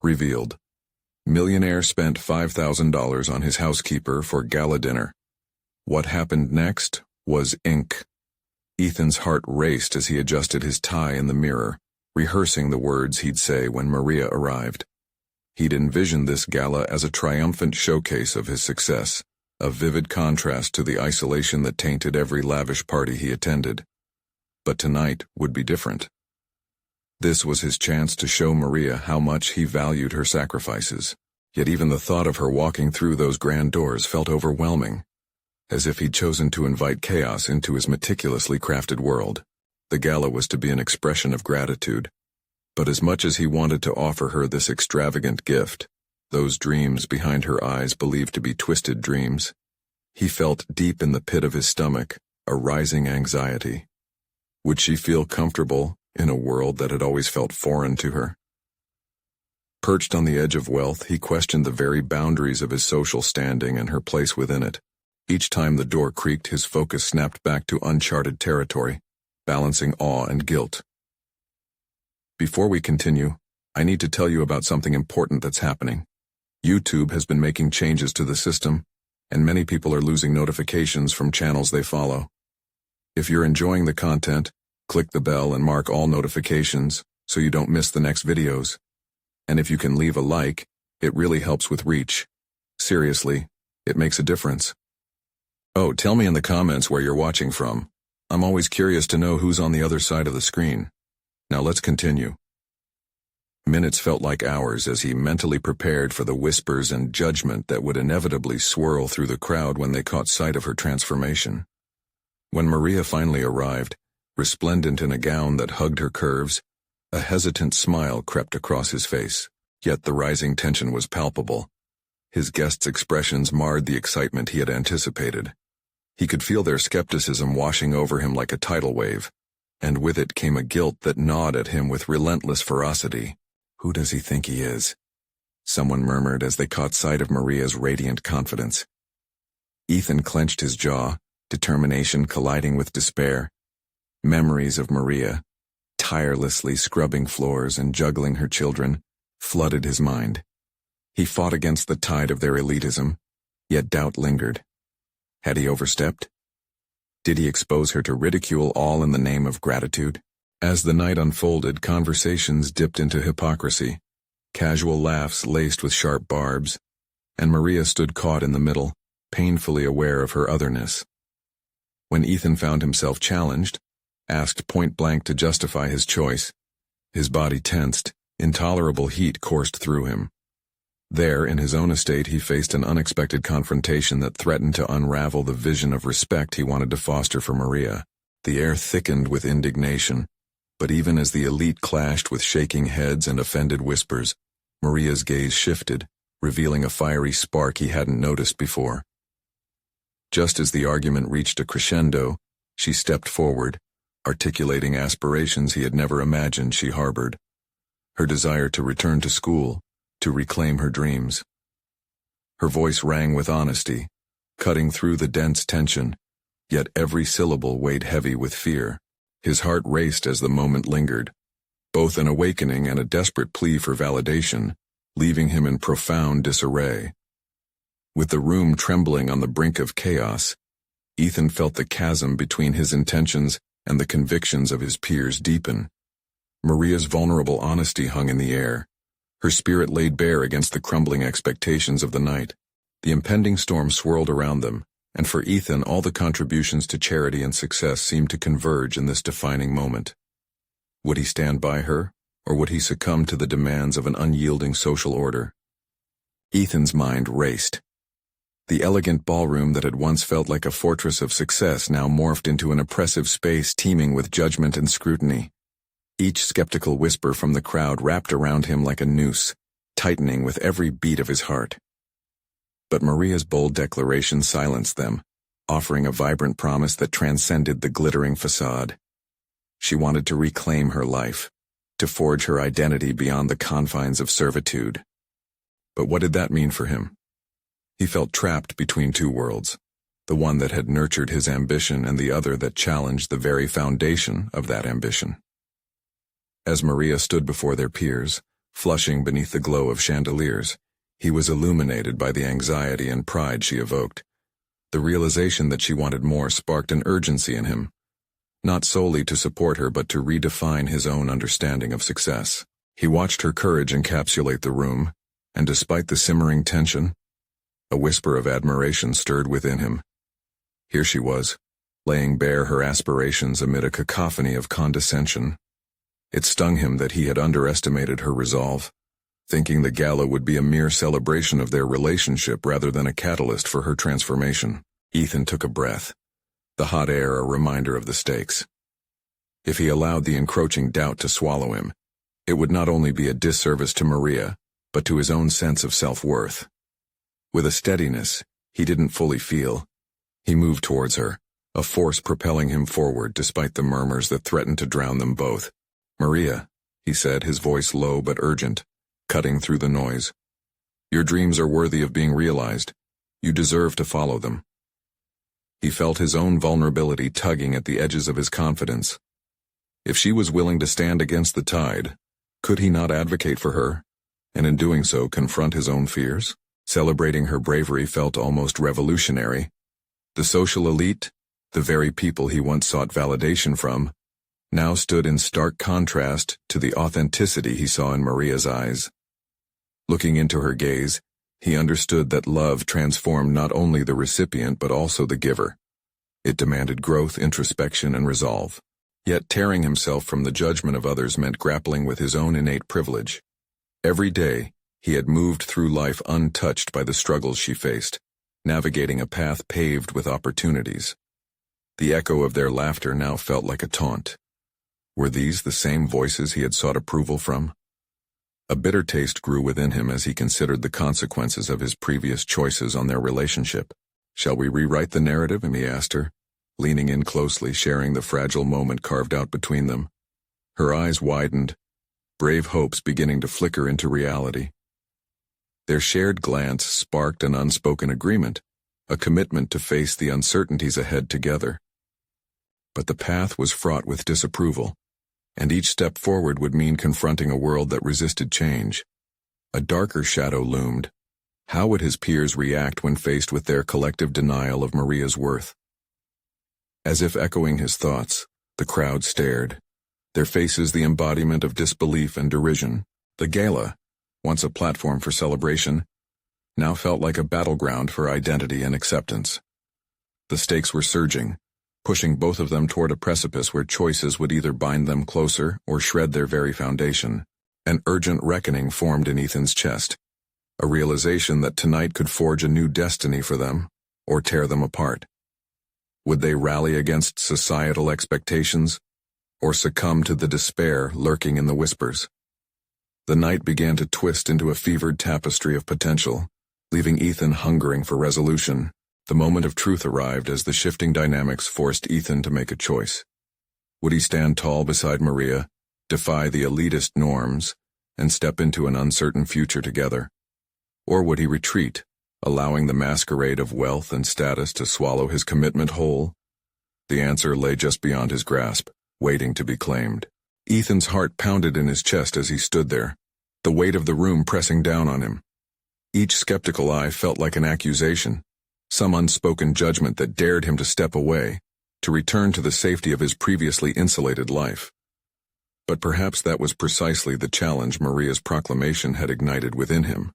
Revealed. Millionaire spent $5,000 on his housekeeper for gala dinner. What happened next was ink. Ethan's heart raced as he adjusted his tie in the mirror, rehearsing the words he'd say when Maria arrived. He'd envisioned this gala as a triumphant showcase of his success, a vivid contrast to the isolation that tainted every lavish party he attended. But tonight would be different. This was his chance to show Maria how much he valued her sacrifices, yet even the thought of her walking through those grand doors felt overwhelming, as if he'd chosen to invite chaos into his meticulously crafted world. The gala was to be an expression of gratitude, but as much as he wanted to offer her this extravagant gift, those dreams behind her eyes believed to be twisted dreams, he felt deep in the pit of his stomach a rising anxiety. Would she feel comfortable in a world that had always felt foreign to her? Perched on the edge of wealth, he questioned the very boundaries of his social standing and her place within it. Each time the door creaked, his focus snapped back to uncharted territory, balancing awe and guilt. Before we continue, I need to tell you about something important that's happening. YouTube has been making changes to the system, and many people are losing notifications from channels they follow. If you're enjoying the content, click the bell and mark all notifications so you don't miss the next videos. And if you can leave a like, it really helps with reach. Seriously, it makes a difference. Oh, tell me in the comments where you're watching from. I'm always curious to know who's on the other side of the screen. Now let's continue. Minutes felt like hours as he mentally prepared for the whispers and judgment that would inevitably swirl through the crowd when they caught sight of her transformation. When Maria finally arrived, resplendent in a gown that hugged her curves, a hesitant smile crept across his face, yet the rising tension was palpable. His guests' expressions marred the excitement he had anticipated. He could feel their skepticism washing over him like a tidal wave, and with it came a guilt that gnawed at him with relentless ferocity. Who does he think he is? Someone murmured as they caught sight of Maria's radiant confidence. Ethan clenched his jaw, determination colliding with despair. Memories of Maria, tirelessly scrubbing floors and juggling her children, flooded his mind. He fought against the tide of their elitism, yet doubt lingered. Had he overstepped? Did he expose her to ridicule all in the name of gratitude? As the night unfolded, conversations dipped into hypocrisy, casual laughs laced with sharp barbs, and Maria stood caught in the middle, painfully aware of her otherness. When Ethan found himself challenged, asked point-blank to justify his choice, his body tensed, intolerable heat coursed through him. There, in his own estate, he faced an unexpected confrontation that threatened to unravel the vision of respect he wanted to foster for Maria. The air thickened with indignation, but even as the elite clashed with shaking heads and offended whispers, Maria's gaze shifted, revealing a fiery spark he hadn't noticed before. Just as the argument reached a crescendo, she stepped forward, articulating aspirations he had never imagined she harbored. Her desire to return to school, to reclaim her dreams. Her voice rang with honesty, cutting through the dense tension, yet every syllable weighed heavy with fear. His heart raced as the moment lingered, both an awakening and a desperate plea for validation, leaving him in profound disarray. With the room trembling on the brink of chaos, Ethan felt the chasm between his intentions and the convictions of his peers deepen. Maria's vulnerable honesty hung in the air, her spirit laid bare against the crumbling expectations of the night. The impending storm swirled around them, and for Ethan all the contributions to charity and success seemed to converge in this defining moment. Would he stand by her, or would he succumb to the demands of an unyielding social order? Ethan's mind raced. The elegant ballroom that had once felt like a fortress of success now morphed into an oppressive space teeming with judgment and scrutiny. Each skeptical whisper from the crowd wrapped around him like a noose, tightening with every beat of his heart. But Maria's bold declaration silenced them, offering a vibrant promise that transcended the glittering facade. She wanted to reclaim her life, to forge her identity beyond the confines of servitude. But what did that mean for him? He felt trapped between two worlds, the one that had nurtured his ambition and the other that challenged the very foundation of that ambition. As Maria stood before their peers, Flushing beneath the glow of chandeliers, he was illuminated by the anxiety and pride she evoked. The realization that she wanted more sparked an urgency in him, not solely to support her but to redefine his own understanding of success. He watched her courage encapsulate the room, and despite the simmering tension, a whisper of admiration stirred within him. Here she was, laying bare her aspirations amid a cacophony of condescension. It stung him that he had underestimated her resolve, thinking the gala would be a mere celebration of their relationship rather than a catalyst for her transformation. Ethan took a breath, the hot air a reminder of the stakes. If he allowed the encroaching doubt to swallow him, it would not only be a disservice to Maria, but to his own sense of self-worth. With a steadiness he didn't fully feel, he moved towards her, a force propelling him forward despite the murmurs that threatened to drown them both. "Maria," he said, his voice low but urgent, cutting through the noise. "Your dreams are worthy of being realized. You deserve to follow them." He felt his own vulnerability tugging at the edges of his confidence. If she was willing to stand against the tide, could he not advocate for her, and in doing so confront his own fears? Celebrating her bravery felt almost revolutionary. The social elite, the very people he once sought validation from, now stood in stark contrast to the authenticity he saw in Maria's eyes. Looking into her gaze, he understood that love transformed not only the recipient but also the giver. It demanded growth, introspection, and resolve. Yet tearing himself from the judgment of others meant grappling with his own innate privilege. Every day, he had moved through life untouched by the struggles she faced, navigating a path paved with opportunities. The echo of their laughter now felt like a taunt. Were these the same voices he had sought approval from? A bitter taste grew within him as he considered the consequences of his previous choices on their relationship. "Shall we rewrite the narrative?" he asked her, leaning in closely, sharing the fragile moment carved out between them. Her eyes widened, brave hopes beginning to flicker into reality. Their shared glance sparked an unspoken agreement, a commitment to face the uncertainties ahead together. But the path was fraught with disapproval, and each step forward would mean confronting a world that resisted change. A darker shadow loomed. How would his peers react when faced with their collective denial of Maria's worth? As if echoing his thoughts, the crowd stared, their faces the embodiment of disbelief and derision. The gala, once a platform for celebration, now felt like a battleground for identity and acceptance. The stakes were surging, pushing both of them toward a precipice where choices would either bind them closer or shred their very foundation. An urgent reckoning formed in Ethan's chest, a realization that tonight could forge a new destiny for them, or tear them apart. Would they rally against societal expectations, or succumb to the despair lurking in the whispers? The night began to twist into a fevered tapestry of potential, leaving Ethan hungering for resolution. The moment of truth arrived as the shifting dynamics forced Ethan to make a choice. Would he stand tall beside Maria, defy the elitist norms, and step into an uncertain future together? Or would he retreat, allowing the masquerade of wealth and status to swallow his commitment whole? The answer lay just beyond his grasp, waiting to be claimed. Ethan's heart pounded in his chest as he stood there, the weight of the room pressing down on him. Each skeptical eye felt like an accusation, some unspoken judgment that dared him to step away, to return to the safety of his previously insulated life. But perhaps that was precisely the challenge Maria's proclamation had ignited within him,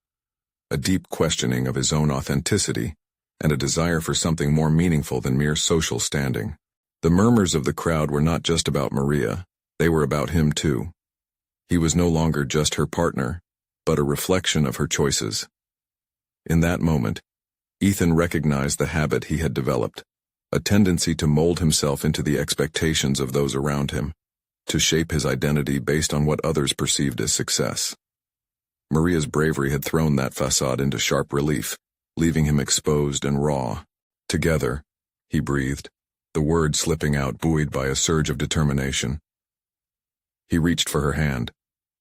a deep questioning of his own authenticity, and a desire for something more meaningful than mere social standing. The murmurs of the crowd were not just about Maria, they were about him too. He was no longer just her partner, but a reflection of her choices. In that moment, Ethan recognized the habit he had developed, a tendency to mold himself into the expectations of those around him, to shape his identity based on what others perceived as success. Maria's bravery had thrown that facade into sharp relief, leaving him exposed and raw. "Together," he breathed, the words slipping out buoyed by a surge of determination. He reached for her hand,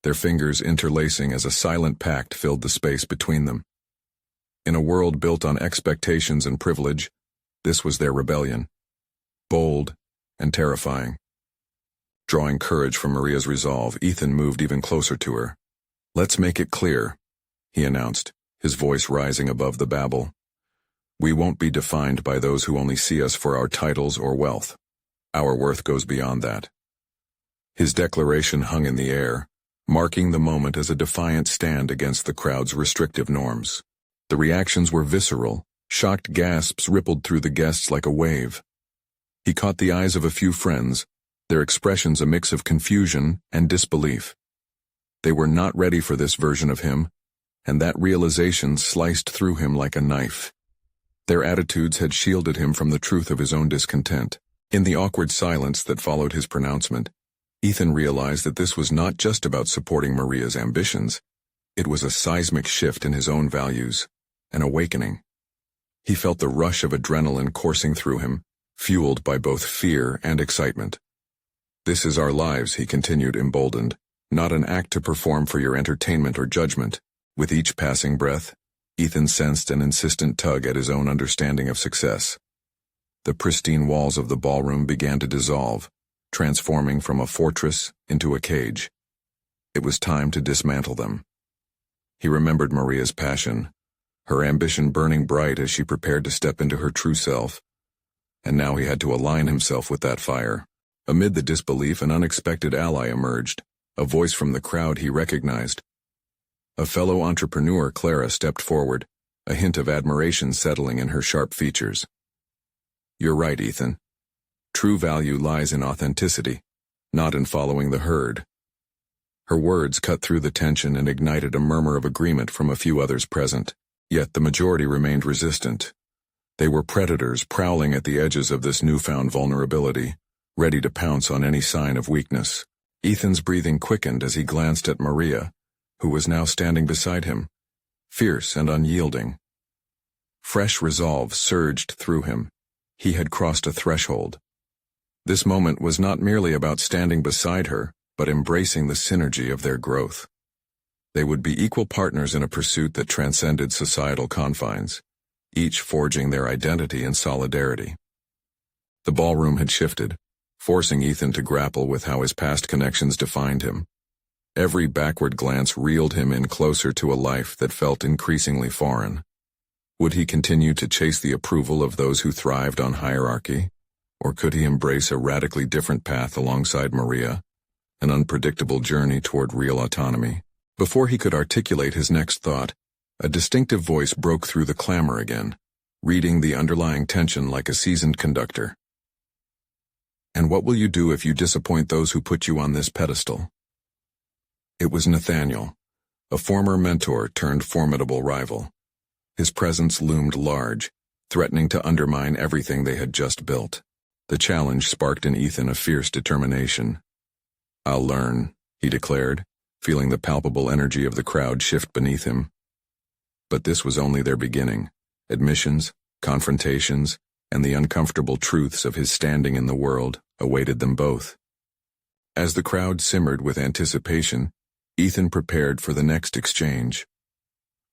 their fingers interlacing as a silent pact filled the space between them. In a world built on expectations and privilege, this was their rebellion, bold and terrifying. Drawing courage from Maria's resolve, Ethan moved even closer to her. "Let's make it clear," he announced, his voice rising above the babble. "We won't be defined by those who only see us for our titles or wealth. Our worth goes beyond that." His declaration hung in the air, marking the moment as a defiant stand against the crowd's restrictive norms. The reactions were visceral. Shocked gasps rippled through the guests like a wave. He caught the eyes of a few friends, their expressions a mix of confusion and disbelief. They were not ready for this version of him, and that realization sliced through him like a knife. Their attitudes had shielded him from the truth of his own discontent. In the awkward silence that followed his pronouncement, Ethan realized that this was not just about supporting Maria's ambitions. It was a seismic shift in his own values, an awakening. He felt the rush of adrenaline coursing through him, fueled by both fear and excitement. "This is our lives," he continued, emboldened, "not an act to perform for your entertainment or judgment." With each passing breath, Ethan sensed an insistent tug at his own understanding of success. The pristine walls of the ballroom began to dissolve, transforming from a fortress into a cage. It was time to dismantle them. He remembered Maria's passion, her ambition burning bright as she prepared to step into her true self. And now he had to align himself with that fire. Amid the disbelief, an unexpected ally emerged, a voice from the crowd he recognized. A fellow entrepreneur, Clara, stepped forward, a hint of admiration settling in her sharp features. "You're right, Ethan. True value lies in authenticity, not in following the herd." Her words cut through the tension and ignited a murmur of agreement from a few others present. Yet the majority remained resistant. They were predators prowling at the edges of this newfound vulnerability, ready to pounce on any sign of weakness. Ethan's breathing quickened as he glanced at Maria, who was now standing beside him, fierce and unyielding. Fresh resolve surged through him. He had crossed a threshold. This moment was not merely about standing beside her, but embracing the synergy of their growth. They would be equal partners in a pursuit that transcended societal confines, each forging their identity in solidarity. The ballroom had shifted, forcing Ethan to grapple with how his past connections defined him. Every backward glance reeled him in closer to a life that felt increasingly foreign. Would he continue to chase the approval of those who thrived on hierarchy, or could he embrace a radically different path alongside Maria, an unpredictable journey toward real autonomy? Before he could articulate his next thought, a distinctive voice broke through the clamor again, reading the underlying tension like a seasoned conductor. "And what will you do if you disappoint those who put you on this pedestal?" It was Nathaniel, a former mentor turned formidable rival. His presence loomed large, threatening to undermine everything they had just built. The challenge sparked in Ethan a fierce determination. "I'll learn," he declared, feeling the palpable energy of the crowd shift beneath him. But this was only their beginning. Admissions, confrontations, and the uncomfortable truths of his standing in the world awaited them both. As the crowd simmered with anticipation, Ethan prepared for the next exchange.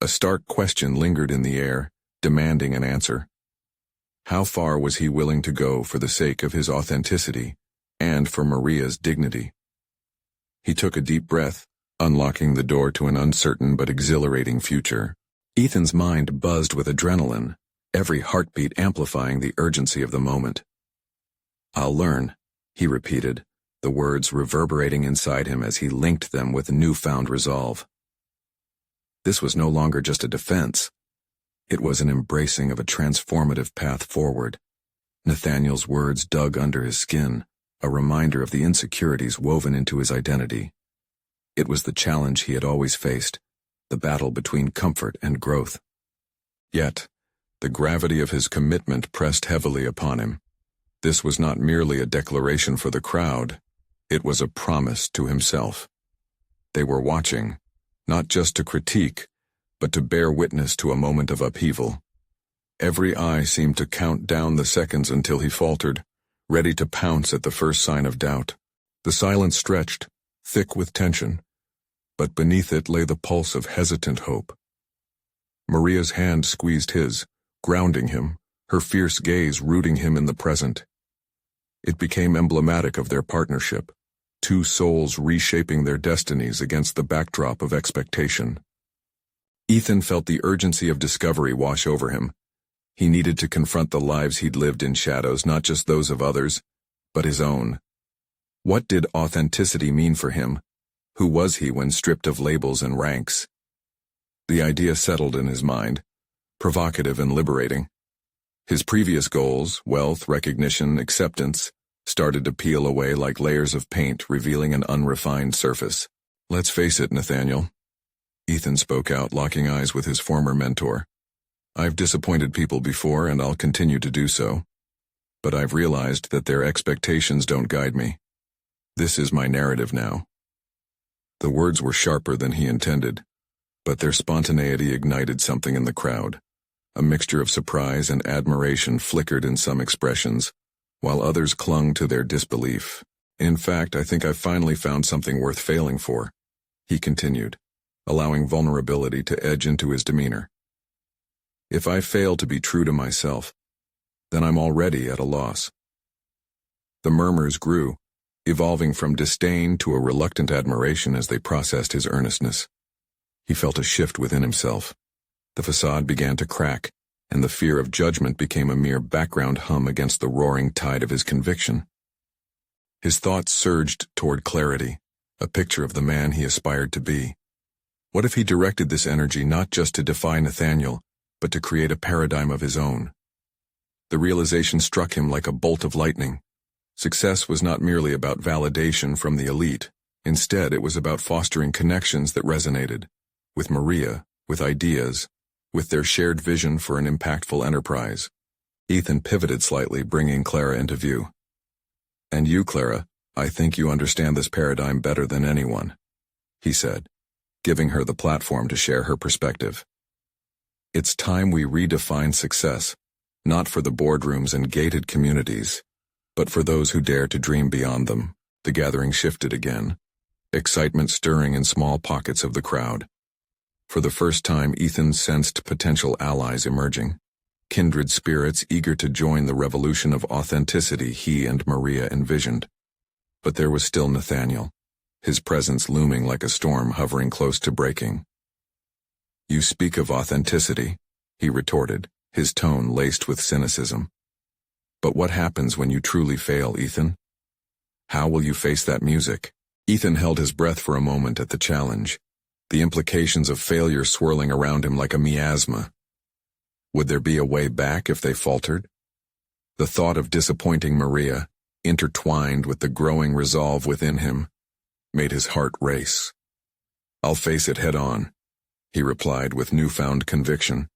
A stark question lingered in the air, demanding an answer. How far was he willing to go for the sake of his authenticity and for Maria's dignity? He took a deep breath, unlocking the door to an uncertain but exhilarating future. Ethan's mind buzzed with adrenaline, every heartbeat amplifying the urgency of the moment. "I'll learn," he repeated, the words reverberating inside him as he linked them with newfound resolve. This was no longer just a defense. It was an embracing of a transformative path forward. Nathaniel's words dug under his skin, a reminder of the insecurities woven into his identity. It was the challenge he had always faced, the battle between comfort and growth. Yet, the gravity of his commitment pressed heavily upon him. This was not merely a declaration for the crowd, it was a promise to himself. They were watching, not just to critique, but to bear witness to a moment of upheaval. Every eye seemed to count down the seconds until he faltered, ready to pounce at the first sign of doubt. The silence stretched, thick with tension, but beneath it lay the pulse of hesitant hope. Maria's hand squeezed his, grounding him, her fierce gaze rooting him in the present. It became emblematic of their partnership, two souls reshaping their destinies against the backdrop of expectation. Ethan felt the urgency of discovery wash over him. He needed to confront the lives he'd lived in shadows, not just those of others, but his own. What did authenticity mean for him? Who was he when stripped of labels and ranks? The idea settled in his mind, provocative and liberating. His previous goals, wealth, recognition, acceptance, started to peel away like layers of paint, revealing an unrefined surface. "Let's face it, Nathaniel," Ethan spoke out, locking eyes with his former mentor. "I've disappointed people before, and I'll continue to do so. But I've realized that their expectations don't guide me. This is my narrative now." The words were sharper than he intended, but their spontaneity ignited something in the crowd. A mixture of surprise and admiration flickered in some expressions, while others clung to their disbelief. "In fact, I think I've finally found something worth failing for," he continued, allowing vulnerability to edge into his demeanor. "If I fail to be true to myself, then I'm already at a loss." The murmurs grew, evolving from disdain to a reluctant admiration as they processed his earnestness. He felt a shift within himself. The facade began to crack, and the fear of judgment became a mere background hum against the roaring tide of his conviction. His thoughts surged toward clarity, a picture of the man he aspired to be. What if he directed this energy not just to defy Nathaniel, but to create a paradigm of his own? The realization struck him like a bolt of lightning. Success was not merely about validation from the elite. Instead, it was about fostering connections that resonated with Maria, with ideas, with their shared vision for an impactful enterprise. Ethan pivoted slightly, bringing Clara into view. "And you, Clara, I think you understand this paradigm better than anyone," he said, giving her the platform to share her perspective. "It's time we redefine success, not for the boardrooms and gated communities, but for those who dare to dream beyond them." The gathering shifted again, excitement stirring in small pockets of the crowd. For the first time, Ethan sensed potential allies emerging, kindred spirits eager to join the revolution of authenticity he and Maria envisioned. But there was still Nathaniel, his presence looming like a storm hovering close to breaking. "You speak of authenticity," he retorted, his tone laced with cynicism. "But what happens when you truly fail, Ethan? How will you face that music?" Ethan held his breath for a moment at the challenge, the implications of failure swirling around him like a miasma. Would there be a way back if they faltered? The thought of disappointing Maria, intertwined with the growing resolve within him, made his heart race. "I'll face it head on," he replied with newfound conviction.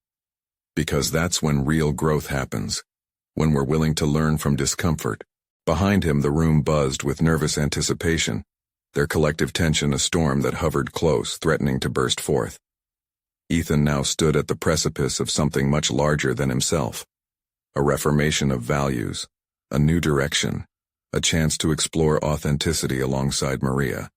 "Because that's when real growth happens, when we're willing to learn from discomfort." Behind him, the room buzzed with nervous anticipation, their collective tension a storm that hovered close, threatening to burst forth. Ethan now stood at the precipice of something much larger than himself. A reformation of values, a new direction, a chance to explore authenticity alongside Maria.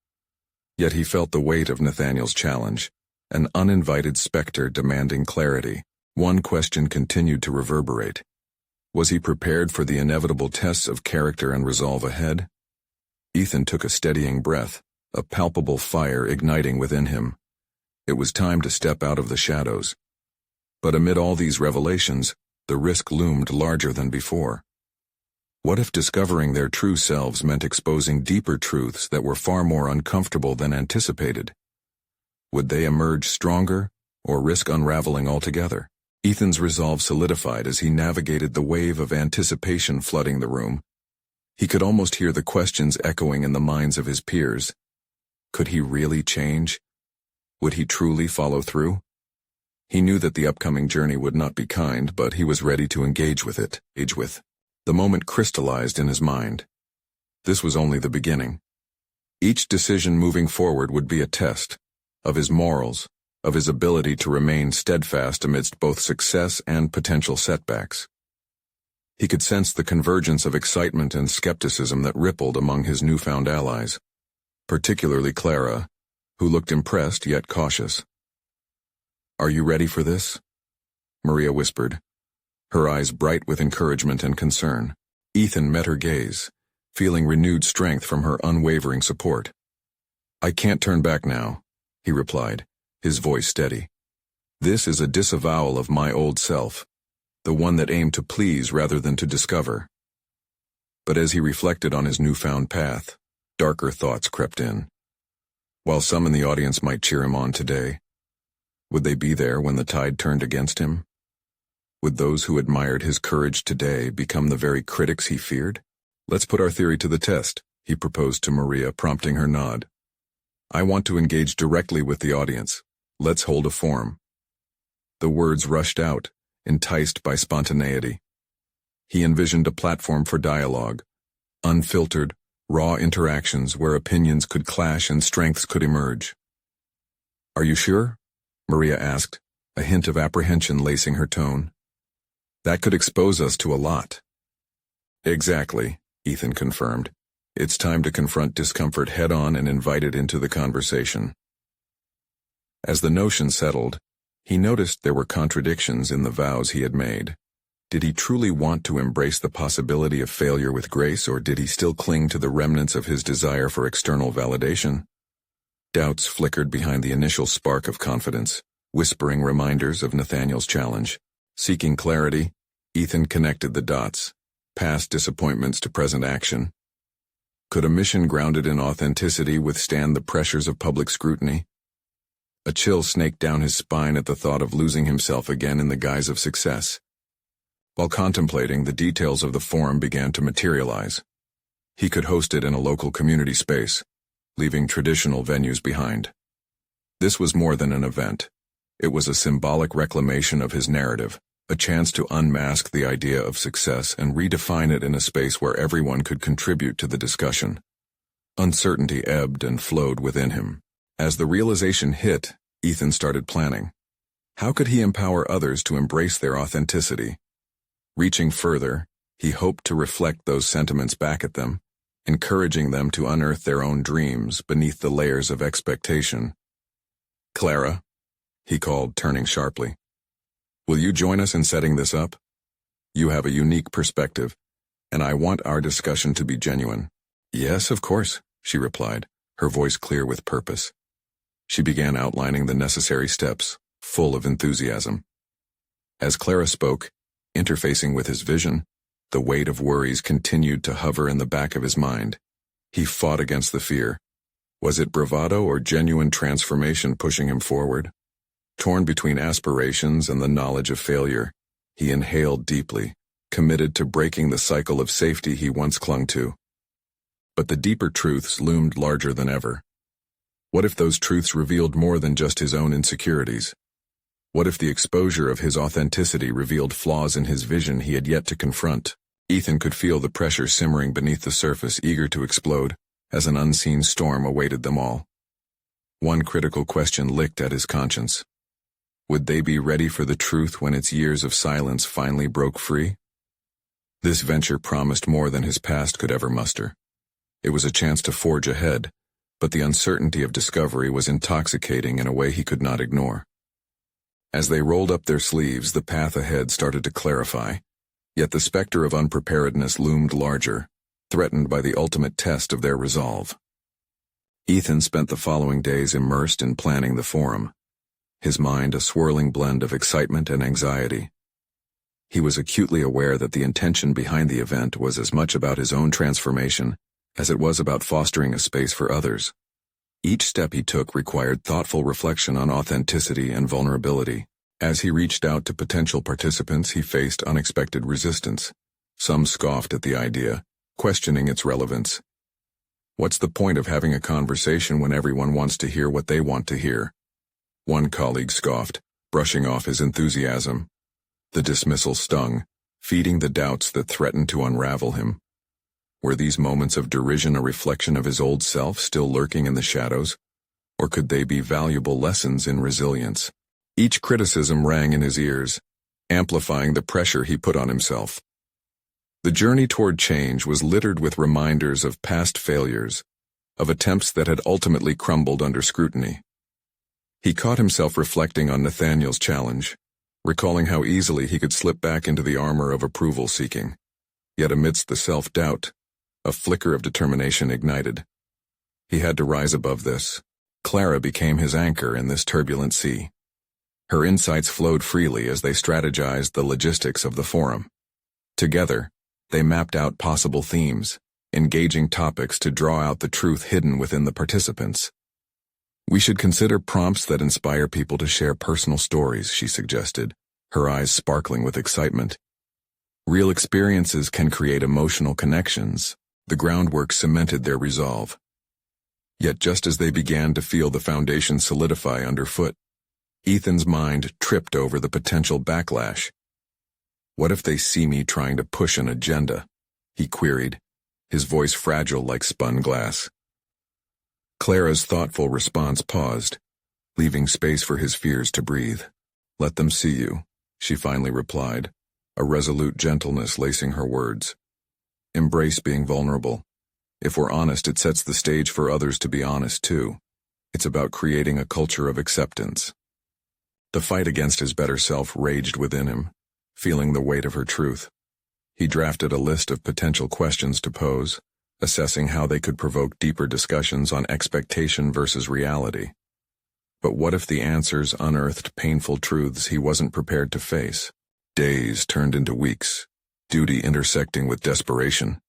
Yet he felt the weight of Nathaniel's challenge, an uninvited specter demanding clarity. One question continued to reverberate. Was he prepared for the inevitable tests of character and resolve ahead? Ethan took a steadying breath, a palpable fire igniting within him. It was time to step out of the shadows. But amid all these revelations, the risk loomed larger than before. What if discovering their true selves meant exposing deeper truths that were far more uncomfortable than anticipated? Would they emerge stronger, or risk unraveling altogether? Ethan's resolve solidified as he navigated the wave of anticipation flooding the room. He could almost hear the questions echoing in the minds of his peers. Could he really change? Would he truly follow through? He knew that the upcoming journey would not be kind, but he was ready to engage with it. The moment crystallized in his mind. This was only the beginning. Each decision moving forward would be a test of his morals, of his ability to remain steadfast amidst both success and potential setbacks. He could sense the convergence of excitement and skepticism that rippled among his newfound allies, particularly Clara, who looked impressed yet cautious. "Are you ready for this?" Maria whispered, her eyes bright with encouragement and concern. Ethan met her gaze, feeling renewed strength from her unwavering support. "I can't turn back now," he replied, his voice steady. "This is a disavowal of my old self, the one that aimed to please rather than to discover." But as he reflected on his newfound path, darker thoughts crept in. While some in the audience might cheer him on today, would they be there when the tide turned against him? Would those who admired his courage today become the very critics he feared? "Let's put our theory to the test," he proposed to Maria, prompting her nod. "I want to engage directly with the audience. Let's hold a forum." The words rushed out, enticed by spontaneity. He envisioned a platform for dialogue, unfiltered, raw interactions where opinions could clash and strengths could emerge. "Are you sure?" Maria asked, a hint of apprehension lacing her tone. "That could expose us to a lot." "Exactly," Ethan confirmed. "It's time to confront discomfort head-on and invite it into the conversation." As the notion settled, he noticed there were contradictions in the vows he had made. Did he truly want to embrace the possibility of failure with grace, or did he still cling to the remnants of his desire for external validation? Doubts flickered behind the initial spark of confidence, whispering reminders of Nathaniel's challenge. Seeking clarity, Ethan connected the dots, past disappointments to present action. Could a mission grounded in authenticity withstand the pressures of public scrutiny? A chill snaked down his spine at the thought of losing himself again in the guise of success. While contemplating, the details of the forum began to materialize. He could host it in a local community space, leaving traditional venues behind. This was more than an event. It was a symbolic reclamation of his narrative, a chance to unmask the idea of success and redefine it in a space where everyone could contribute to the discussion. Uncertainty ebbed and flowed within him. As the realization hit, Ethan started planning. How could he empower others to embrace their authenticity? Reaching further, he hoped to reflect those sentiments back at them, encouraging them to unearth their own dreams beneath the layers of expectation. "Clara," he called, turning sharply. "Will you join us in setting this up? You have a unique perspective, and I want our discussion to be genuine." "Yes, of course," she replied, her voice clear with purpose. She began outlining the necessary steps, full of enthusiasm. As Clara spoke, interfacing with his vision, the weight of worries continued to hover in the back of his mind. He fought against the fear. Was it bravado or genuine transformation pushing him forward? Torn between aspirations and the knowledge of failure, he inhaled deeply, committed to breaking the cycle of safety he once clung to. But the deeper truths loomed larger than ever. What if those truths revealed more than just his own insecurities? What if the exposure of his authenticity revealed flaws in his vision he had yet to confront? Ethan could feel the pressure simmering beneath the surface, eager to explode, as an unseen storm awaited them all. One critical question licked at his conscience. Would they be ready for the truth when its years of silence finally broke free? This venture promised more than his past could ever muster. It was a chance to forge ahead, but the uncertainty of discovery was intoxicating in a way he could not ignore. As they rolled up their sleeves, the path ahead started to clarify, yet the specter of unpreparedness loomed larger, threatened by the ultimate test of their resolve. Ethan spent the following days immersed in planning the forum, his mind a swirling blend of excitement and anxiety. He was acutely aware that the intention behind the event was as much about his own transformation as it was about fostering a space for others. Each step he took required thoughtful reflection on authenticity and vulnerability. As he reached out to potential participants, he faced unexpected resistance. Some scoffed at the idea, questioning its relevance. What's the point of having a conversation when everyone wants to hear what they want to hear? One colleague scoffed, brushing off his enthusiasm. The dismissal stung, feeding the doubts that threatened to unravel him. Were these moments of derision a reflection of his old self still lurking in the shadows? Or could they be valuable lessons in resilience? Each criticism rang in his ears, amplifying the pressure he put on himself. The journey toward change was littered with reminders of past failures, of attempts that had ultimately crumbled under scrutiny. He caught himself reflecting on Nathaniel's challenge, recalling how easily he could slip back into the armor of approval-seeking. Yet amidst the self-doubt, A flicker of determination ignited. He had to rise above this. Clara became his anchor in this turbulent sea. Her insights flowed freely as they strategized the logistics of the forum. Together, they mapped out possible themes, engaging topics to draw out the truth hidden within the participants. "We should consider prompts that inspire people to share personal stories," she suggested, her eyes sparkling with excitement. "Real experiences can create emotional connections." The groundwork cemented their resolve. Yet just as they began to feel the foundation solidify underfoot, Ethan's mind tripped over the potential backlash. "What if they see me trying to push an agenda?" he queried, his voice fragile like spun glass. Clara's thoughtful response paused, leaving space for his fears to breathe. "Let them see you," she finally replied, a resolute gentleness lacing her words. "Embrace being vulnerable. If we're honest, it sets the stage for others to be honest too. It's about creating a culture of acceptance." The fight against his better self raged within him, feeling the weight of her truth. He drafted a list of potential questions to pose, assessing how they could provoke deeper discussions on expectation versus reality. But what if the answers unearthed painful truths he wasn't prepared to face? Days turned into weeks, duty intersecting with desperation.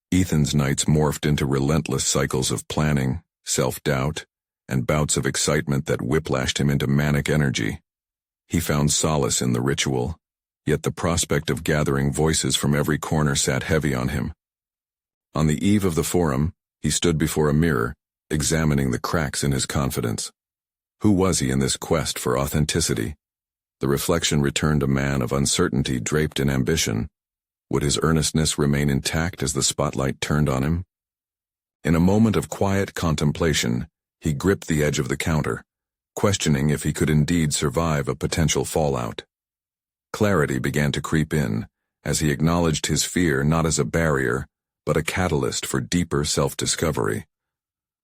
Ethan's nights morphed into relentless cycles of planning, self-doubt, and bouts of excitement that whiplashed him into manic energy. He found solace in the ritual, yet the prospect of gathering voices from every corner sat heavy on him. On the eve of the forum, he stood before a mirror, examining the cracks in his confidence. Who was he in this quest for authenticity? The reflection returned a man of uncertainty draped in ambition. Would his earnestness remain intact as the spotlight turned on him? In a moment of quiet contemplation, he gripped the edge of the counter, questioning if he could indeed survive a potential fallout. Clarity began to creep in, as he acknowledged his fear not as a barrier, but a catalyst for deeper self-discovery.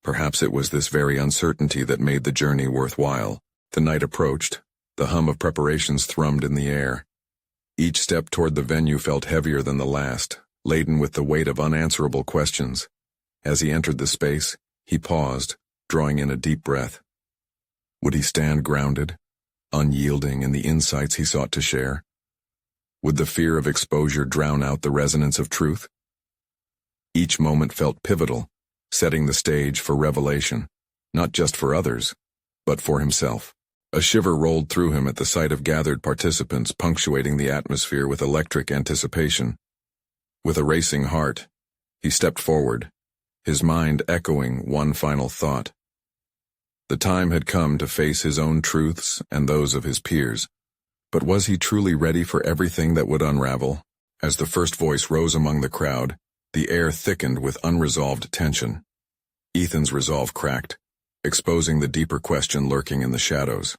Perhaps it was this very uncertainty that made the journey worthwhile. The night approached, the hum of preparations thrummed in the air. Each step toward the venue felt heavier than the last, laden with the weight of unanswerable questions. As he entered the space, he paused, drawing in a deep breath. Would he stand grounded, unyielding in the insights he sought to share? Would the fear of exposure drown out the resonance of truth? Each moment felt pivotal, setting the stage for revelation, not just for others, but for himself. A shiver rolled through him at the sight of gathered participants punctuating the atmosphere with electric anticipation. With a racing heart, he stepped forward, his mind echoing one final thought. The time had come to face his own truths and those of his peers. But was he truly ready for everything that would unravel? As the first voice rose among the crowd, the air thickened with unresolved tension. Ethan's resolve cracked, exposing the deeper question lurking in the shadows.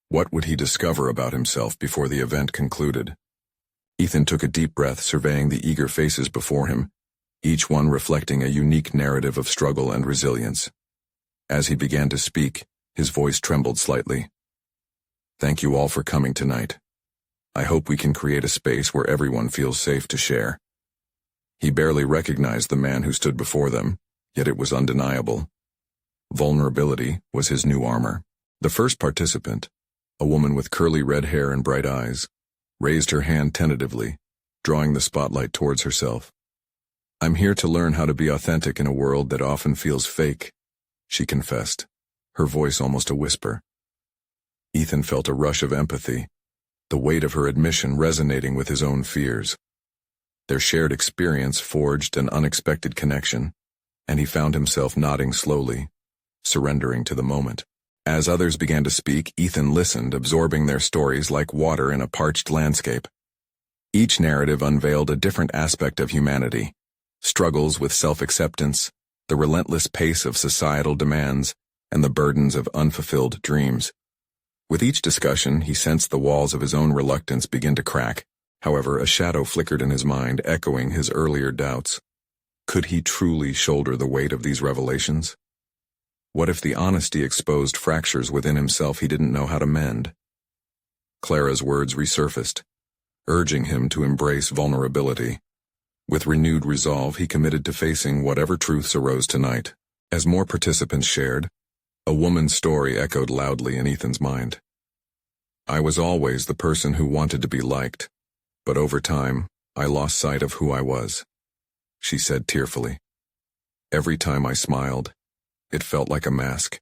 What would he discover about himself before the event concluded? Ethan took a deep breath, surveying the eager faces before him, each one reflecting a unique narrative of struggle and resilience. As he began to speak, his voice trembled slightly. Thank you all for coming tonight. I hope we can create a space where everyone feels safe to share. He barely recognized the man who stood before them, yet it was undeniable. Vulnerability was his new armor. The first participant, a woman with curly red hair and bright eyes, raised her hand tentatively, drawing the spotlight towards herself. I'm here to learn how to be authentic in a world that often feels fake, she confessed, her voice almost a whisper. Ethan felt a rush of empathy, the weight of her admission resonating with his own fears. Their shared experience forged an unexpected connection, and he found himself nodding slowly, surrendering to the moment. As others began to speak, Ethan listened, absorbing their stories like water in a parched landscape. Each narrative unveiled a different aspect of humanity: struggles with self-acceptance, the relentless pace of societal demands, and the burdens of unfulfilled dreams. With each discussion, he sensed the walls of his own reluctance begin to crack. However, a shadow flickered in his mind, echoing his earlier doubts. Could he truly shoulder the weight of these revelations? What if the honesty exposed fractures within himself he didn't know how to mend? Clara's words resurfaced, urging him to embrace vulnerability. With renewed resolve, he committed to facing whatever truths arose tonight. As more participants shared, a woman's story echoed loudly in Ethan's mind. I was always the person who wanted to be liked, but over time, I lost sight of who I was, she said tearfully. Every time I smiled, it felt like a mask.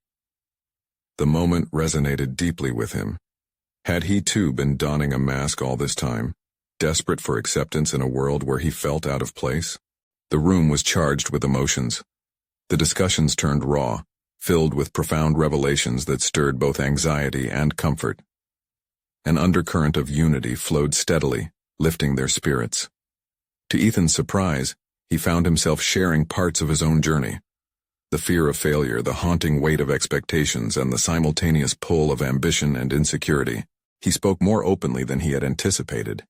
The moment resonated deeply with him. Had he too been donning a mask all this time, desperate for acceptance in a world where he felt out of place? The room was charged with emotions. The discussions turned raw, filled with profound revelations that stirred both anxiety and comfort. An undercurrent of unity flowed steadily, lifting their spirits. To Ethan's surprise, he found himself sharing parts of his own journey. The fear of failure, the haunting weight of expectations, and the simultaneous pull of ambition and insecurity. He spoke more openly than he had anticipated.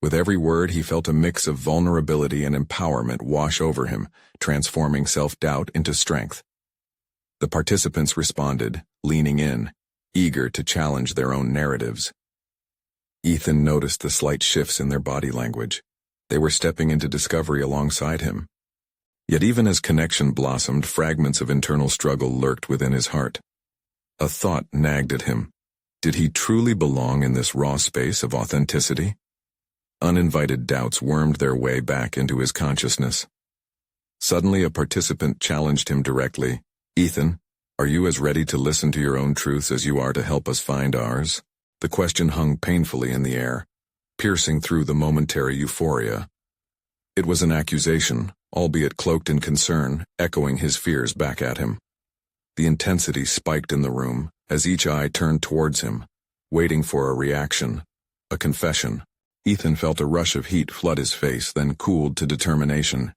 With every word, he felt a mix of vulnerability and empowerment wash over him, transforming self-doubt into strength. The participants responded, leaning in, eager to challenge their own narratives. Ethan noticed the slight shifts in their body language. They were stepping into discovery alongside him. Yet even as connection blossomed, fragments of internal struggle lurked within his heart. A thought nagged at him. Did he truly belong in this raw space of authenticity? Uninvited doubts wormed their way back into his consciousness. Suddenly a participant challenged him directly. Ethan, are you as ready to listen to your own truths as you are to help us find ours? The question hung painfully in the air, piercing through the momentary euphoria. It was an accusation, albeit cloaked in concern, echoing his fears back at him. The intensity spiked in the room as each eye turned towards him, waiting for a reaction, a confession. Ethan felt a rush of heat flood his face, then cooled to determination.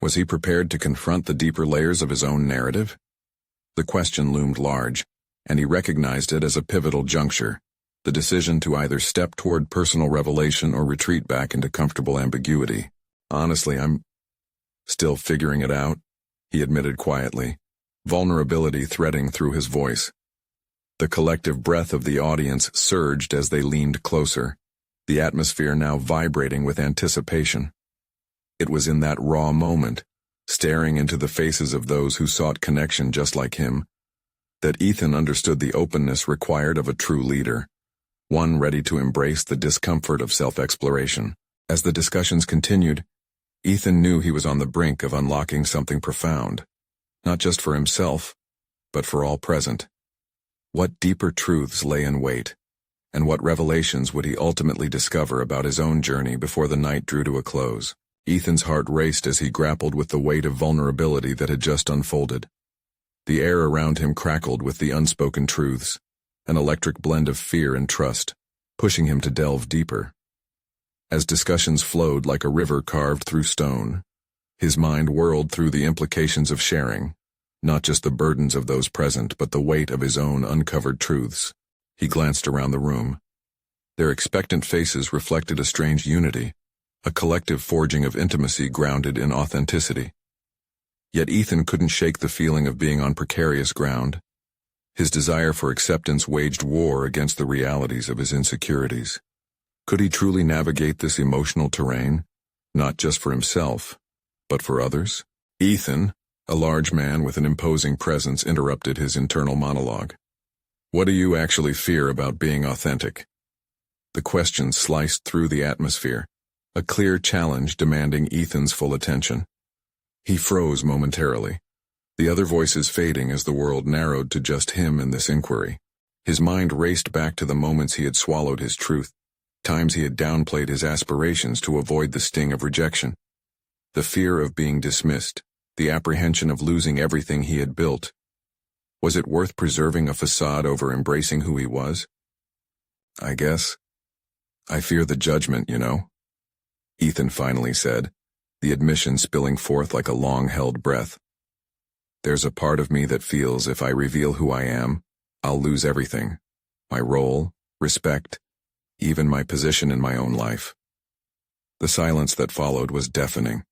Was he prepared to confront the deeper layers of his own narrative? The question loomed large, and he recognized it as a pivotal juncture, the decision to either step toward personal revelation or retreat back into comfortable ambiguity. Honestly, I'm still figuring it out, he admitted quietly, vulnerability threading through his voice. The collective breath of the audience surged as they leaned closer, the atmosphere now vibrating with anticipation. It was in that raw moment, staring into the faces of those who sought connection just like him, that Ethan understood the openness required of a true leader, one ready to embrace the discomfort of self-exploration. As the discussions continued, Ethan knew he was on the brink of unlocking something profound, not just for himself, but for all present. What deeper truths lay in wait, and what revelations would he ultimately discover about his own journey before the night drew to a close? Ethan's heart raced as he grappled with the weight of vulnerability that had just unfolded. The air around him crackled with the unspoken truths, an electric blend of fear and trust, pushing him to delve deeper. As discussions flowed like a river carved through stone, his mind whirled through the implications of sharing, not just the burdens of those present, but the weight of his own uncovered truths. He glanced around the room. Their expectant faces reflected a strange unity, a collective forging of intimacy grounded in authenticity. Yet Ethan couldn't shake the feeling of being on precarious ground. His desire for acceptance waged war against the realities of his insecurities. Could he truly navigate this emotional terrain, not just for himself, but for others? Ethan, a large man with an imposing presence, interrupted his internal monologue. What do you actually fear about being authentic? The question sliced through the atmosphere, a clear challenge demanding Ethan's full attention. He froze momentarily, the other voices fading as the world narrowed to just him in this inquiry. His mind raced back to the moments he had swallowed his truth, times he had downplayed his aspirations to avoid the sting of rejection. The fear of being dismissed, the apprehension of losing everything he had built. Was it worth preserving a facade over embracing who he was? I guess. I fear the judgment, you know, Ethan finally said, the admission spilling forth like a long-held breath. There's a part of me that feels if I reveal who I am, I'll lose everything. My role, respect, even my position in my own life. The silence that followed was deafening.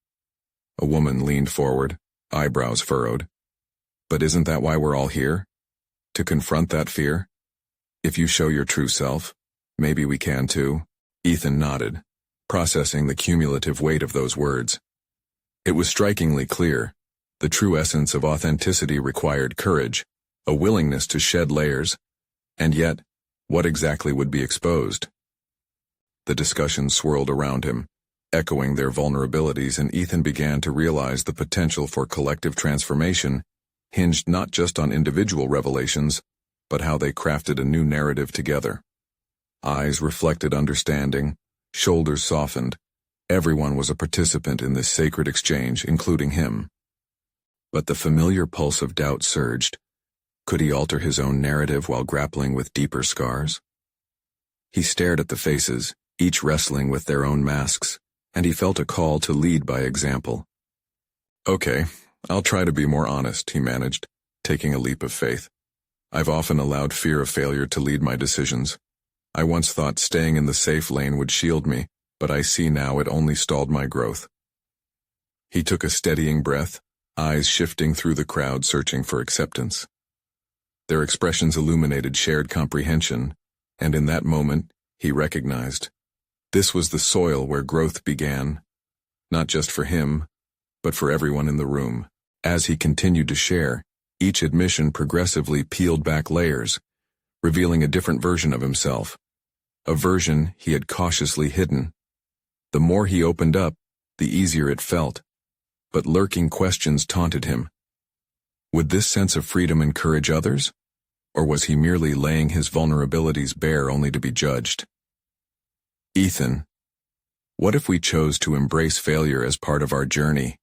A woman leaned forward, eyebrows furrowed. But isn't that why we're all here? To confront that fear? If you show your true self, maybe we can too. Ethan nodded, processing the cumulative weight of those words. It was strikingly clear. The true essence of authenticity required courage, a willingness to shed layers, and yet, what exactly would be exposed? The discussion swirled around him, echoing their vulnerabilities, and Ethan began to realize the potential for collective transformation hinged not just on individual revelations, but how they crafted a new narrative together. Eyes reflected understanding, shoulders softened. Everyone was a participant in this sacred exchange, including him. But the familiar pulse of doubt surged. Could he alter his own narrative while grappling with deeper scars? He stared at the faces, each wrestling with their own masks, and he felt a call to lead by example. "Okay, I'll try to be more honest," he managed, taking a leap of faith. "I've often allowed fear of failure to lead my decisions. I once thought staying in the safe lane would shield me, but I see now it only stalled my growth." He took a steadying breath, eyes shifting through the crowd searching for acceptance. Their expressions illuminated shared comprehension, and in that moment, he recognized. This was the soil where growth began, not just for him, but for everyone in the room. As he continued to share, each admission progressively peeled back layers, revealing a different version of himself, a version he had cautiously hidden. The more he opened up, the easier it felt, but lurking questions taunted him. Would this sense of freedom encourage others, or was he merely laying his vulnerabilities bare only to be judged? "Ethan, what if we chose to embrace failure as part of our journey?"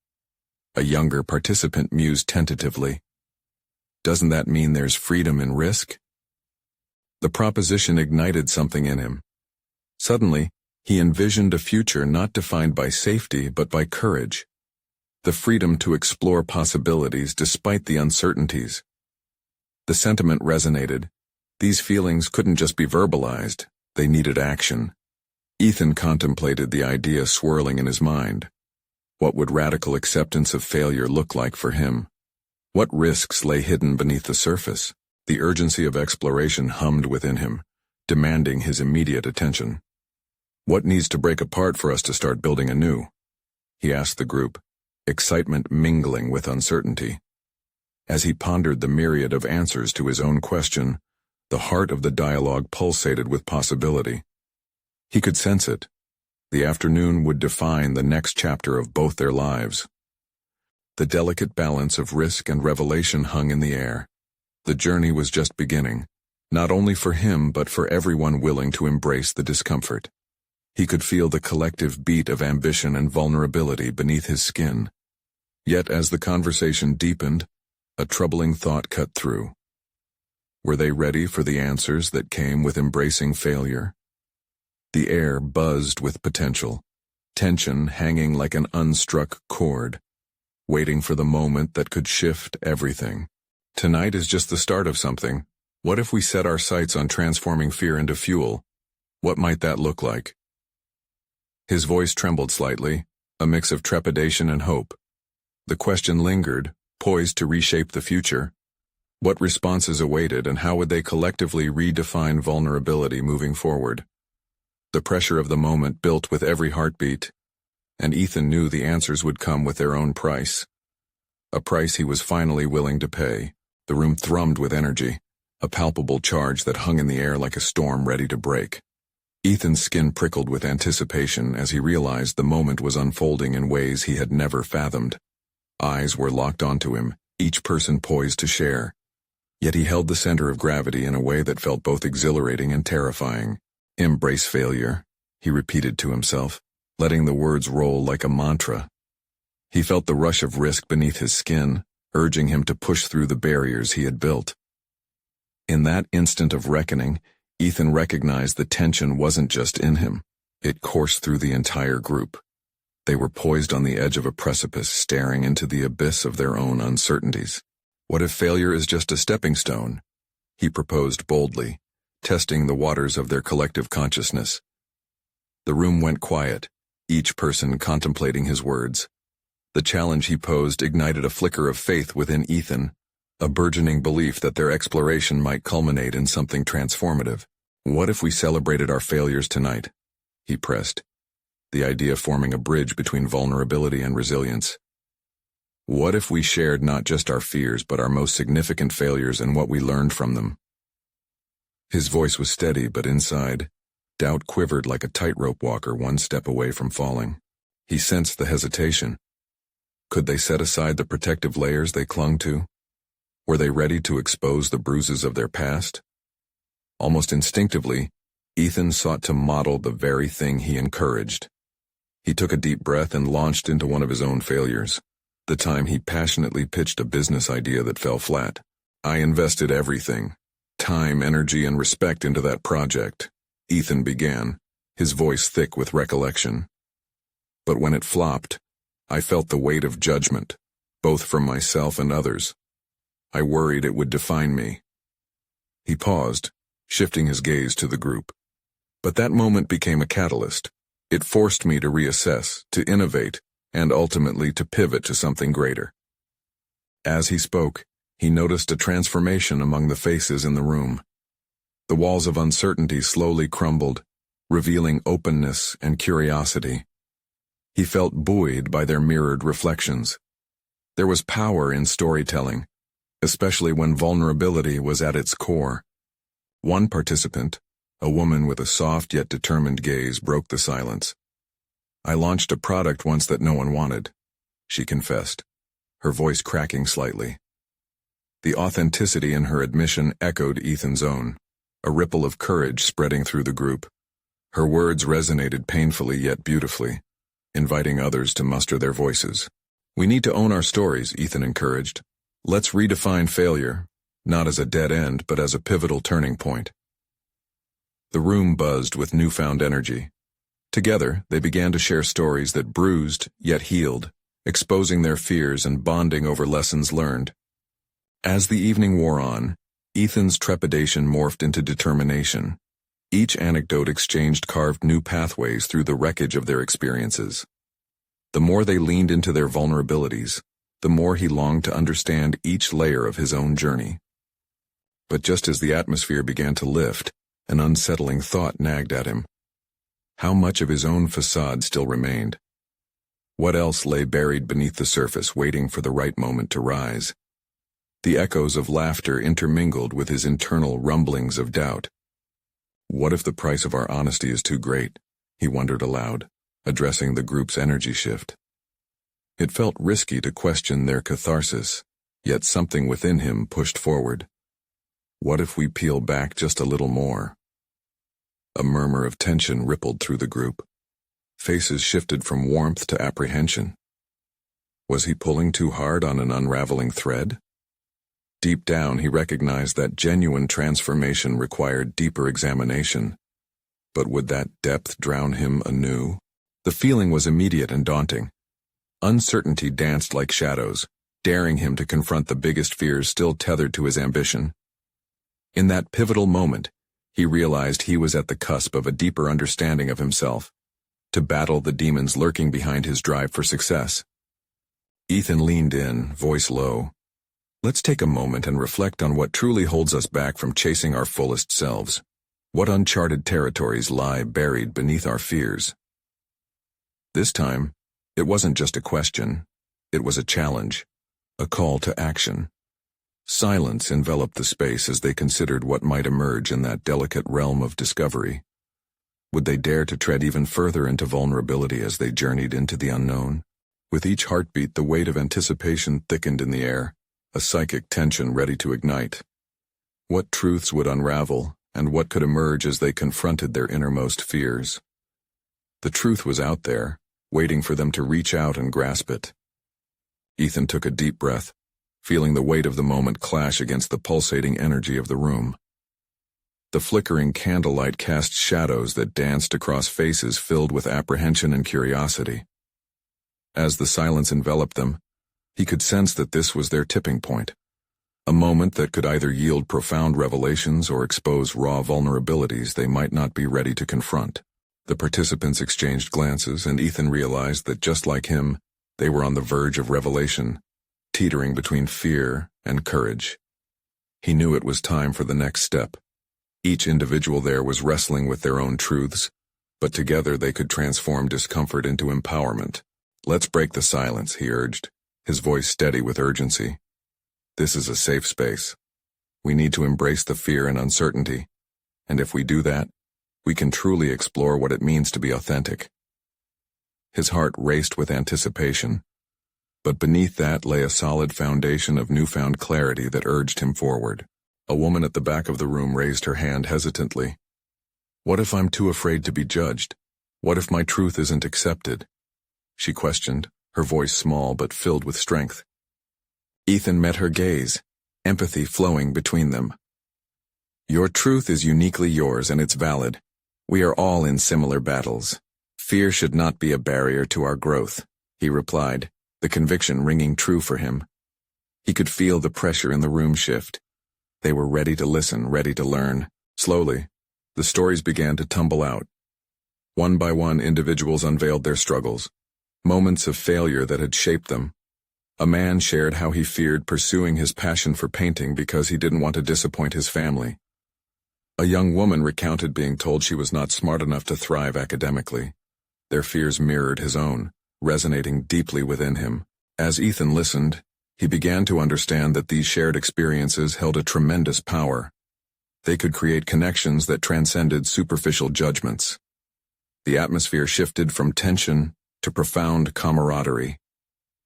A younger participant mused tentatively. "Doesn't that mean there's freedom in risk?" The proposition ignited something in him. Suddenly, he envisioned a future not defined by safety but by courage. The freedom to explore possibilities despite the uncertainties. The sentiment resonated. These feelings couldn't just be verbalized, they needed action. Ethan contemplated the idea swirling in his mind. What would radical acceptance of failure look like for him? What risks lay hidden beneath the surface? The urgency of exploration hummed within him, demanding his immediate attention. "What needs to break apart for us to start building anew?" he asked the group, excitement mingling with uncertainty. As he pondered the myriad of answers to his own question, the heart of the dialogue pulsated with possibility. He could sense it. The afternoon would define the next chapter of both their lives. The delicate balance of risk and revelation hung in the air. The journey was just beginning, not only for him but for everyone willing to embrace the discomfort. He could feel the collective beat of ambition and vulnerability beneath his skin. Yet as the conversation deepened, a troubling thought cut through. Were they ready for the answers that came with embracing failure? The air buzzed with potential, tension hanging like an unstruck chord, waiting for the moment that could shift everything. Tonight is just the start of something. What if we set our sights on transforming fear into fuel? What might that look like? His voice trembled slightly, a mix of trepidation and hope. The question lingered, poised to reshape the future. What responses awaited, and how would they collectively redefine vulnerability moving forward? The pressure of the moment built with every heartbeat, and Ethan knew the answers would come with their own price. A price he was finally willing to pay. The room thrummed with energy, a palpable charge that hung in the air like a storm ready to break. Ethan's skin prickled with anticipation as he realized the moment was unfolding in ways he had never fathomed. Eyes were locked onto him, each person poised to share. Yet he held the center of gravity in a way that felt both exhilarating and terrifying. "Embrace failure," he repeated to himself, letting the words roll like a mantra. He felt the rush of risk beneath his skin, urging him to push through the barriers he had built. In that instant of reckoning, Ethan recognized the tension wasn't just in him. It coursed through the entire group. They were poised on the edge of a precipice, staring into the abyss of their own uncertainties. "What if failure is just a stepping stone?" he proposed boldly, testing the waters of their collective consciousness. The room went quiet, each person contemplating his words. The challenge he posed ignited a flicker of faith within Ethan, a burgeoning belief that their exploration might culminate in something transformative. "What if we celebrated our failures tonight?" he pressed. the idea forming a bridge between vulnerability and resilience. What if we shared not just our fears but our most significant failures and what we learned from them? His voice was steady, but inside, doubt quivered like a tightrope walker one step away from falling. He sensed the hesitation. Could they set aside the protective layers they clung to? Were they ready to expose the bruises of their past? Almost instinctively, Ethan sought to model the very thing he encouraged. He took a deep breath and launched into one of his own failures. The time he passionately pitched a business idea that fell flat. I invested everything, time, energy, and respect into that project, Ethan began, his voice thick with recollection. But when it flopped, I felt the weight of judgment, both from myself and others. I worried it would define me. He paused, shifting his gaze to the group. But that moment became a catalyst. It forced me to reassess, to innovate, and ultimately to pivot to something greater. As he spoke, he noticed a transformation among the faces in the room. The walls of uncertainty slowly crumbled, revealing openness and curiosity. He felt buoyed by their mirrored reflections. There was power in storytelling, especially when vulnerability was at its core. One participant, a woman with a soft yet determined gaze, broke the silence. I launched a product once that no one wanted, she confessed, her voice cracking slightly. The authenticity in her admission echoed Ethan's own, a ripple of courage spreading through the group. Her words resonated painfully yet beautifully, inviting others to muster their voices. We need to own our stories, Ethan encouraged. Let's redefine failure, not as a dead end but as a pivotal turning point. The room buzzed with newfound energy. Together, they began to share stories that bruised, yet healed, exposing their fears and bonding over lessons learned. As the evening wore on, Ethan's trepidation morphed into determination. Each anecdote exchanged carved new pathways through the wreckage of their experiences. The more they leaned into their vulnerabilities, the more he longed to understand each layer of his own journey. But just as the atmosphere began to lift, an unsettling thought nagged at him. How much of his own facade still remained? What else lay buried beneath the surface, waiting for the right moment to rise? The echoes of laughter intermingled with his internal rumblings of doubt. What if the price of our honesty is too great? He wondered aloud, addressing the group's energy shift. It felt risky to question their catharsis, yet something within him pushed forward. What if we peel back just a little more? A murmur of tension rippled through the group. Faces shifted from warmth to apprehension. Was he pulling too hard on an unraveling thread? Deep down, he recognized that genuine transformation required deeper examination. But would that depth drown him anew? The feeling was immediate and daunting. Uncertainty danced like shadows, daring him to confront the biggest fears still tethered to his ambition. In that pivotal moment, he realized he was at the cusp of a deeper understanding of himself, to battle the demons lurking behind his drive for success. Ethan leaned in, voice low. Let's take a moment and reflect on what truly holds us back from chasing our fullest selves. What uncharted territories lie buried beneath our fears? This time, it wasn't just a question, it was a challenge, a call to action. Silence enveloped the space as they considered what might emerge in that delicate realm of discovery. Would they dare to tread even further into vulnerability as they journeyed into the unknown? With each heartbeat, the weight of anticipation thickened in the air, a psychic tension ready to ignite. What truths would unravel, and what could emerge as they confronted their innermost fears? The truth was out there, waiting for them to reach out and grasp it. Ethan took a deep breath, feeling the weight of the moment clash against the pulsating energy of the room. The flickering candlelight cast shadows that danced across faces filled with apprehension and curiosity. As the silence enveloped them, he could sense that this was their tipping point, a moment that could either yield profound revelations or expose raw vulnerabilities they might not be ready to confront. The participants exchanged glances, and Ethan realized that just like him, they were on the verge of revelation, teetering between fear and courage. He knew it was time for the next step. Each individual there was wrestling with their own truths, but together they could transform discomfort into empowerment. "Let's break the silence," he urged, his voice steady with urgency. "This is a safe space. We need to embrace the fear and uncertainty, and if we do that, we can truly explore what it means to be authentic." His heart raced with anticipation, but beneath that lay a solid foundation of newfound clarity that urged him forward. A woman at the back of the room raised her hand hesitantly. "What if I'm too afraid to be judged? What if my truth isn't accepted?" she questioned, her voice small but filled with strength. Ethan met her gaze, empathy flowing between them. "Your truth is uniquely yours and it's valid. We are all in similar battles. Fear should not be a barrier to our growth," he replied, the conviction ringing true for him. He could feel the pressure in the room shift. They were ready to listen, ready to learn. Slowly, the stories began to tumble out. One by one, individuals unveiled their struggles, moments of failure that had shaped them. A man shared how he feared pursuing his passion for painting because he didn't want to disappoint his family. A young woman recounted being told she was not smart enough to thrive academically. Their fears mirrored his own, resonating deeply within him. As Ethan listened, he began to understand that these shared experiences held a tremendous power. They could create connections that transcended superficial judgments. The atmosphere shifted from tension to profound camaraderie.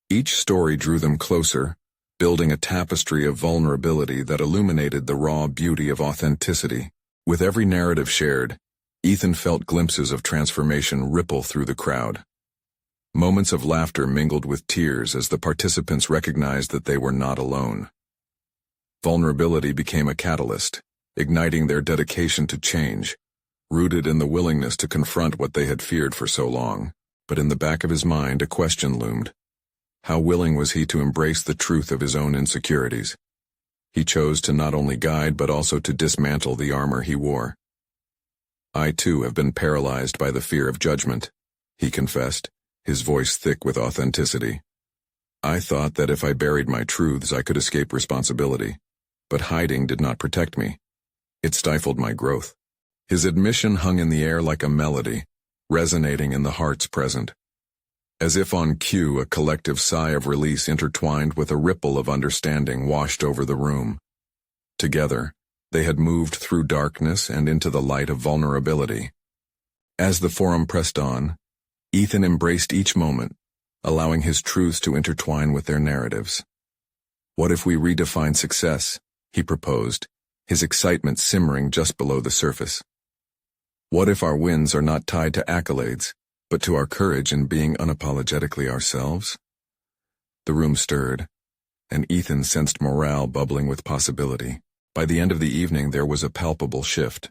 Each story drew them closer, building a tapestry of vulnerability that illuminated the raw beauty of authenticity. With every narrative shared, Ethan felt glimpses of transformation ripple through the crowd. Moments of laughter mingled with tears as the participants recognized that they were not alone. Vulnerability became a catalyst, igniting their dedication to change, rooted in the willingness to confront what they had feared for so long. But in the back of his mind, a question loomed. How willing was he to embrace the truth of his own insecurities? He chose to not only guide but also to dismantle the armor he wore. "I too have been paralyzed by the fear of judgment," he confessed, his voice thick with authenticity. "I thought that if I buried my truths I could escape responsibility, but hiding did not protect me. It stifled my growth." His admission hung in the air like a melody, resonating in the hearts present. As if on cue, a collective sigh of release intertwined with a ripple of understanding washed over the room. Together, they had moved through darkness and into the light of vulnerability. As the forum pressed on, Ethan embraced each moment, allowing his truths to intertwine with their narratives. "What if we redefine success?" he proposed, his excitement simmering just below the surface. "What if our wins are not tied to accolades, but to our courage in being unapologetically ourselves?" The room stirred, and Ethan sensed morale bubbling with possibility. By the end of the evening there was a palpable shift.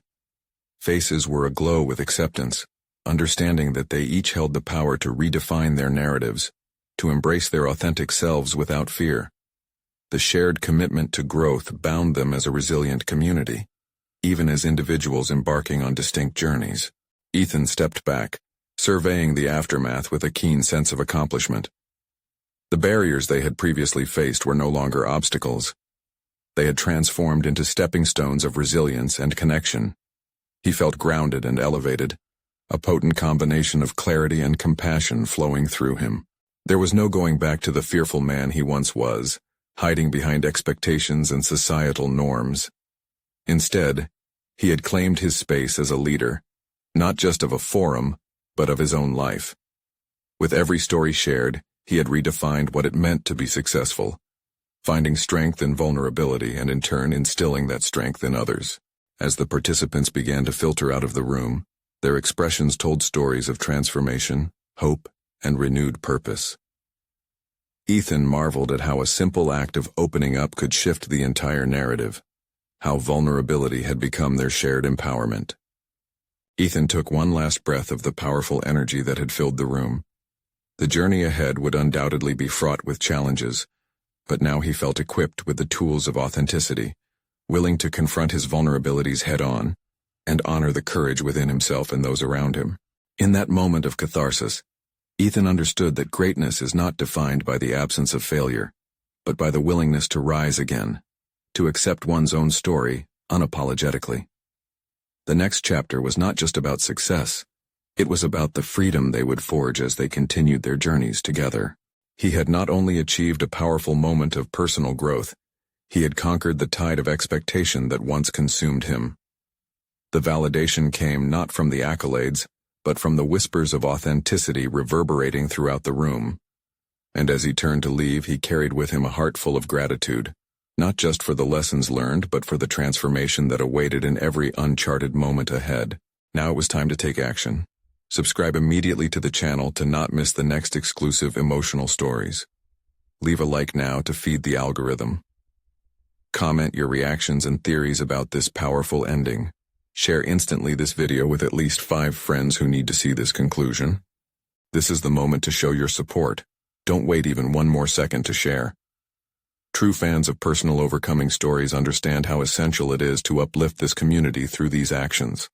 Faces were aglow with acceptance, understanding that they each held the power to redefine their narratives, to embrace their authentic selves without fear. The shared commitment to growth bound them as a resilient community, even as individuals embarking on distinct journeys. Ethan stepped back, surveying the aftermath with a keen sense of accomplishment. The barriers they had previously faced were no longer obstacles. They had transformed into stepping stones of resilience and connection. He felt grounded and elevated, a potent combination of clarity and compassion flowing through him. There was no going back to the fearful man he once was, hiding behind expectations and societal norms. Instead, he had claimed his space as a leader, not just of a forum, but of his own life. With every story shared, he had redefined what it meant to be successful, finding strength in vulnerability and in turn instilling that strength in others. As the participants began to filter out of the room, their expressions told stories of transformation, hope, and renewed purpose. Ethan marveled at how a simple act of opening up could shift the entire narrative, how vulnerability had become their shared empowerment. Ethan took one last breath of the powerful energy that had filled the room. The journey ahead would undoubtedly be fraught with challenges, but now he felt equipped with the tools of authenticity, willing to confront his vulnerabilities head-on, and honor the courage within himself and those around him. In that moment of catharsis, Ethan understood that greatness is not defined by the absence of failure, but by the willingness to rise again, to accept one's own story unapologetically. The next chapter was not just about success, It was about the freedom they would forge as they continued their journeys together. He had not only achieved a powerful moment of personal growth, he had conquered the tide of expectation that once consumed him. The validation came not from the accolades, but from the whispers of authenticity reverberating throughout the room. And as he turned to leave, he carried with him a heart full of gratitude, not just for the lessons learned, but for the transformation that awaited in every uncharted moment ahead. Now it was time to take action. Subscribe immediately to the channel to not miss the next exclusive emotional stories. Leave a like now to feed the algorithm. Comment your reactions and theories about this powerful ending. Share instantly this video with at least 5 friends who need to see this conclusion. This is the moment to show your support. Don't wait even one more second to share. True fans of personal overcoming stories understand how essential it is to uplift this community through these actions.